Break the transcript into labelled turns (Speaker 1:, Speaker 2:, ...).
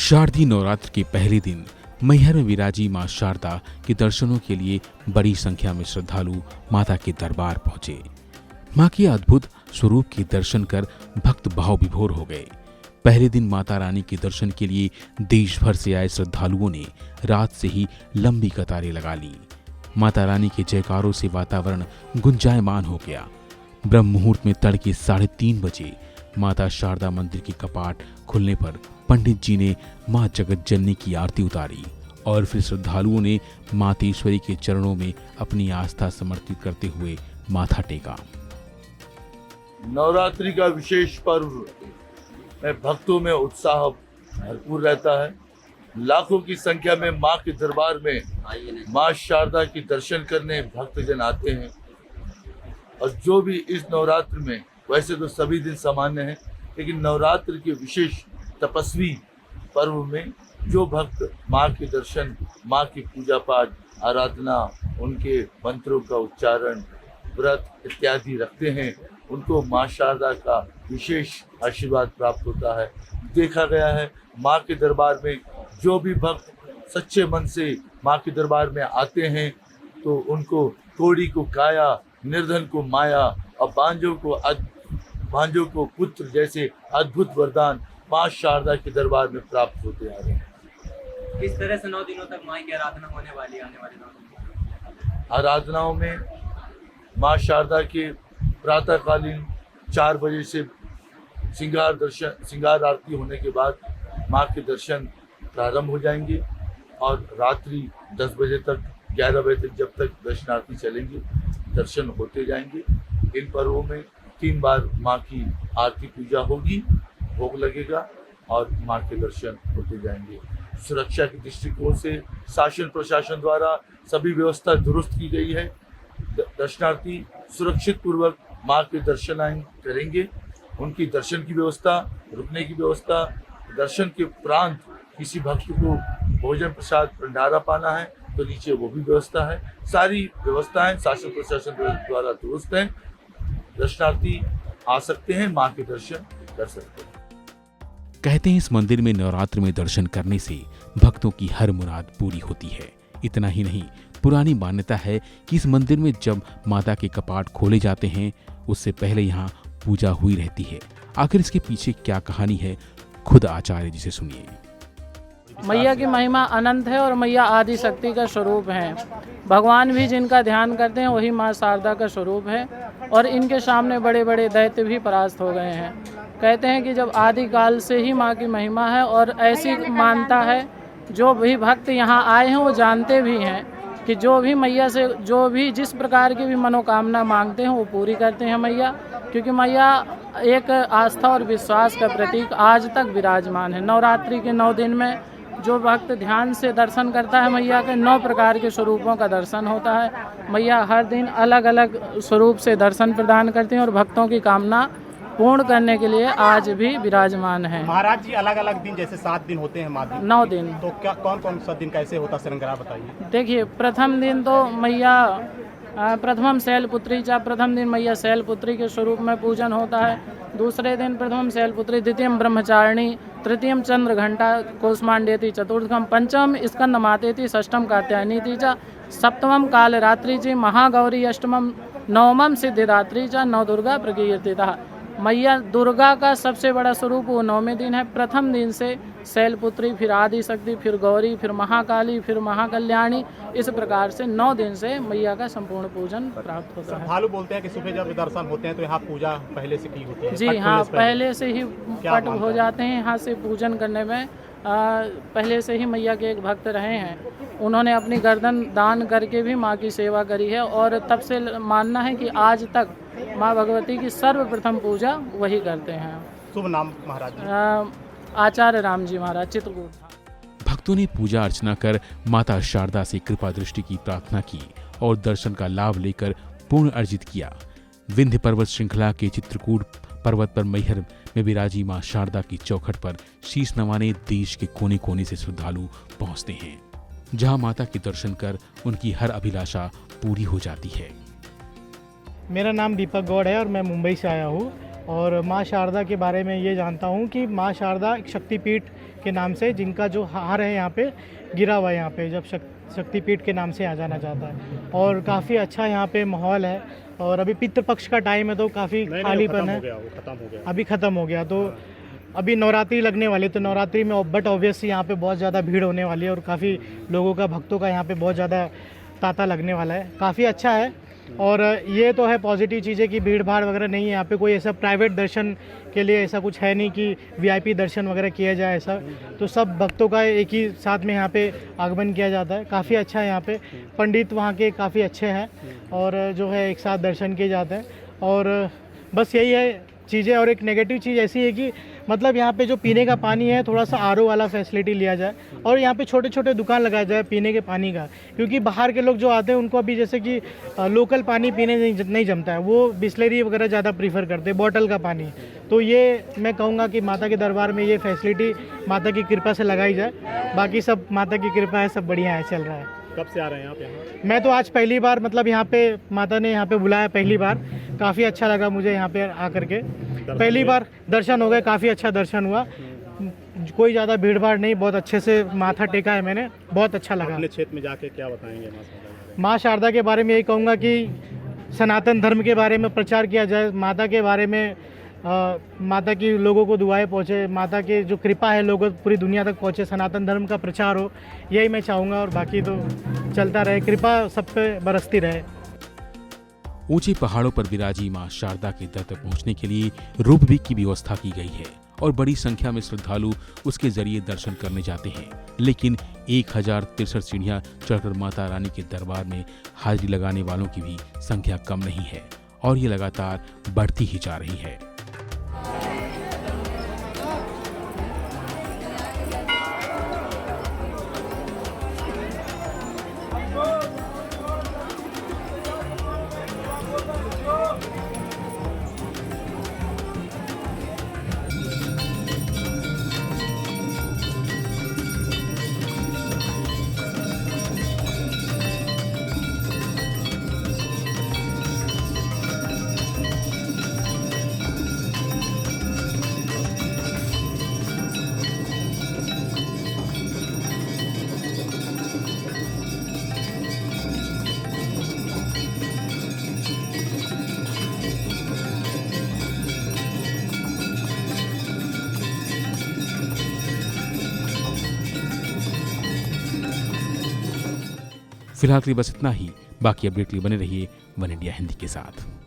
Speaker 1: शारदीय नवरात्र के पहले दिन मैहर में विराजी मां शारदा के दर्शनों के लिए बड़ी संख्या में श्रद्धालु माता के दरबार पहुंचे। मां के अद्भुत स्वरूप के दर्शन कर भक्त भाव विभोर हो गए। पहले दिन माता रानी के दर्शन के लिए देश भर से आए श्रद्धालुओं ने रात से ही लंबी कतारें लगा ली। माता रानी के जयकारों से वातावरण गुंजायमान हो गया। ब्रह्म मुहूर्त में तड़के 3:30 बजे माता शारदा मंदिर के कपाट खुलने पर पंडित जी ने मां जगत जननी की आरती उतारी और फिर श्रद्धालुओं ने मातेश्वरी के चरणों में अपनी आस्था समर्पित करते हुए माथा टेका।
Speaker 2: नवरात्रि का विशेष पर्व में भक्तों में उत्साह भरपूर रहता है। लाखों की संख्या में मां के दरबार में मां शारदा की दर्शन करने भक्तजन आते हैं। और जो भी इस नवरात्र में, वैसे तो सभी दिन सामान्य हैं, लेकिन नवरात्र के विशेष तपस्वी पर्व में जो भक्त मां के दर्शन, मां की पूजा पाठ, आराधना, उनके मंत्रों का उच्चारण, व्रत इत्यादि रखते हैं, उनको मां शारदा का विशेष आशीर्वाद प्राप्त होता है। देखा गया है मां के दरबार में जो भी भक्त सच्चे मन से मां के दरबार में आते हैं तो उनको कोढ़ी को काया, निर्धन को माया और बांझों को पुत्र जैसे अद्भुत वरदान मां शारदा के दरबार में प्राप्त होते आ रहे हैं।
Speaker 3: किस तरह से 9 दिनों तक मां की आराधना होने वाली है आने वाले दिनों?
Speaker 2: आराधनाओं में मां शारदा के प्रातःकालीन 4 बजे से श्रृंगार आरती होने के बाद मां के दर्शन प्रारंभ हो जाएंगे और रात्रि 10 बजे तक, 11 बजे तक, जब तक दर्शनार्थी चलेंगे, दर्शन होते जाएंगे। इन पर्वों में 3 बार मां की आरती पूजा होगी, भोग लगेगा और मां के दर्शन होते जाएंगे। सुरक्षा के दृष्टिकोण से शासन प्रशासन द्वारा सभी व्यवस्था दुरुस्त की गई है। दर्शनार्थी सुरक्षित पूर्वक मां के दर्शन करेंगे। उनकी दर्शन की व्यवस्था, रुकने की व्यवस्था, दर्शन के उपरांत किसी भक्त को भोजन प्रसाद भंडारा पाना है तो नीचे वो भी व्यवस्था है। सारी व्यवस्थाएं शासन प्रशासन द्वारा दुरुस्त हैं। दर्शनार्थी आ सकते हैं, मां के दर्शन कर सकते हैं।
Speaker 1: कहते हैं इस मंदिर में नवरात्र में दर्शन करने से भक्तों की हर मुराद पूरी होती है। इतना ही नहीं, पुरानी मान्यता है कि इस मंदिर में जब माता के कपाट खोले जाते हैं उससे पहले यहाँ पूजा हुई रहती है। आखिर इसके पीछे क्या कहानी है, खुद आचार्य जी से सुनिए।
Speaker 4: मैया की महिमा अनंत है और मैया आदि शक्ति का स्वरूप है। भगवान भी जिनका ध्यान करते हैं वही माँ शारदा का स्वरूप है और इनके सामने बड़े बड़े दैत्य भी परास्त हो गए हैं। कहते हैं कि जब आदि काल से ही माँ की महिमा है और ऐसी मानता है, जो भी भक्त यहाँ आए हैं वो जानते भी हैं कि जो भी मैया से जो भी जिस प्रकार की भी मनोकामना मांगते हैं वो पूरी करते हैं मैया, क्योंकि मैया एक आस्था और विश्वास का प्रतीक आज तक विराजमान है। नवरात्रि के 9 दिन में जो भक्त ध्यान से दर्शन करता है मैया के 9 प्रकार के स्वरूपों का दर्शन होता है। मैया हर दिन अलग अलग स्वरूप से दर्शन प्रदान करती हैं और भक्तों की कामना पूर्ण करने के लिए आज भी विराजमान है।
Speaker 5: महाराज जी, अलग अलग दिन जैसे 7 दिन होते हैं,
Speaker 4: 9 दिन,
Speaker 5: तो क्या कौन कौन सा दिन कैसे होता श्रृंगार बताइए।
Speaker 4: देखिए, प्रथम दिन तो मैया प्रथमम शैलपुत्री प्रथम दिन मैया शैलपुत्री के स्वरूप में पूजन होता है। दूसरे दिन प्रथम शैलपुत्री, द्वितीयम ब्रह्मचारिणी, तृतीयम चंद्र घंटा कौष्मांडेति, चतुर्थम पंचम स्कंद मातेति, षष्ठम कात्यायनी च, सप्तमम कालरात्रि च, महागौरी अष्टमम, नवमम सिद्धिदात्री च, नवदुर्गा प्रकीर्तिता। मैया दुर्गा का सबसे बड़ा स्वरूप वो 9वें दिन है। प्रथम दिन से शैलपुत्री, फिर आदि शक्ति, फिर गौरी, फिर महाकाली, फिर महाकल्याणी, इस प्रकार से 9 दिन से मैया का संपूर्ण पूजन प्राप्त होता है।
Speaker 5: श्रद्धालु बोलते हैं कि सुबह जब दर्शन होते हैं तो यहाँ पूजा पहले से की होती है।
Speaker 4: जी हाँ, पहले से ही पट हो जाते हैं। यहाँ से पूजन करने में पहले से ही मैया के एक भक्त रहे हैं, उन्होंने अपनी गर्दन दान करके भी माँ की सेवा करी है और तब से मानना है कि आज तक माँ भगवती की सर्वप्रथम पूजा वही करते हैं।
Speaker 5: शुभ नाम महाराज?
Speaker 4: आचार्य राम जी महाराज, चित्रकूट।
Speaker 1: भक्तों ने पूजा अर्चना कर माता शारदा से कृपा दृष्टि की प्रार्थना की और दर्शन का लाभ लेकर पुण्य अर्जित किया। विंध्य पर्वत श्रृंखला के चित्रकूट पर्वत पर मैहर में विराजी मां शारदा की चौखट पर शीश नवाने देश के कोने कोने से श्रद्धालु पहुंचते हैं, जहां माता के दर्शन कर उनकी हर अभिलाषा पूरी हो जाती है।
Speaker 6: मेरा नाम दीपक गौड़ है और मैं मुंबई से आया हूँ और माँ शारदा के बारे में ये जानता हूँ कि माँ शारदा एक शक्तिपीठ के नाम से, जिनका जो हार है यहाँ पे गिरा हुआ है, यहाँ पे जब शक्तिपीठ के नाम से आ जाना चाहता है। और काफ़ी अच्छा यहाँ पे माहौल है। और अभी पितृपक्ष का टाइम है तो काफ़ी खालीपन है, अभी ख़त्म हो गया। तो अभी नवरात्रि लगने वाली है, तो नवरात्रि में बट ऑब्वियसली यहाँ पे बहुत ज़्यादा भीड़ होने वाली है और काफ़ी लोगों का, भक्तों का यहाँ पे बहुत ज़्यादा तांता लगने वाला है। काफ़ी अच्छा है। और ये तो है पॉजिटिव चीज़ें कि भीड़ भाड़ वगैरह नहीं है यहाँ पे, कोई ऐसा प्राइवेट दर्शन के लिए ऐसा कुछ है नहीं कि वीआईपी दर्शन वगैरह किया जाए ऐसा। तो सब भक्तों का एक ही साथ में यहाँ पे आगमन किया जाता है। काफ़ी अच्छा है यहाँ पे, पंडित वहाँ के काफ़ी अच्छे हैं और जो है एक साथ दर्शन किए जाते हैं। और बस यही है चीज़ें। और एक नेगेटिव चीज़ ऐसी है कि मतलब यहाँ पे जो पीने का पानी है थोड़ा सा आरओ वाला फैसिलिटी लिया जाए और यहाँ पे छोटे छोटे दुकान लगाया जाए पीने के पानी का, क्योंकि बाहर के लोग जो आते हैं उनको अभी जैसे कि लोकल पानी पीने नहीं जमता है, वो बिस्लरी वगैरह ज़्यादा प्रीफर करते हैं, बॉटल का पानी। तो ये मैं कहूँगा कि माता के दरबार में ये फैसिलिटी माता की कृपा से लगाई जाए। बाकी सब माता की कृपा है, सब बढ़िया है, चल रहा है।
Speaker 5: कब से आ रहे हैं आप यहाँ?
Speaker 6: मैं तो आज पहली बार, मतलब यहाँ पे माता ने यहाँ पे बुलाया पहली बार, काफ़ी अच्छा लगा मुझे यहाँ पे आकर के। पहली बार दर्शन हो गए, काफ़ी अच्छा दर्शन हुआ, कोई ज़्यादा भीड़ भाड़ नहीं, बहुत अच्छे से माथा टेका है मैंने, बहुत अच्छा लगा।
Speaker 5: अपने क्षेत्र में जाके क्या बताएंगे
Speaker 6: माँ शारदा के बारे में यही कहूँगा कि सनातन धर्म के बारे में प्रचार किया जाए, माता के बारे में माता की लोगों को दुआएं पहुँचे, माता की जो कृपा है लोगों पूरी दुनिया तक पहुँचे, सनातन धर्म का प्रचार हो, यही मैं चाहूँगा। और बाकी तो चलता रहे, कृपा सब पे बरसती रहे।
Speaker 1: ऊंचे पहाड़ों पर विराजी मां शारदा के दर तक पहुंचने के लिए रोपवे की व्यवस्था की गई है और बड़ी संख्या में श्रद्धालु उसके जरिए दर्शन करने जाते हैं। लेकिन 1063 सीढ़ियां चढ़कर माता रानी के दरबार में हाजिरी लगाने वालों की भी संख्या कम नहीं है और ये लगातार बढ़ती ही जा रही है। फिलहाल के लिए बस इतना ही। बाकी अपडेट के लिए बने रहिए वन इंडिया हिंदी के साथ।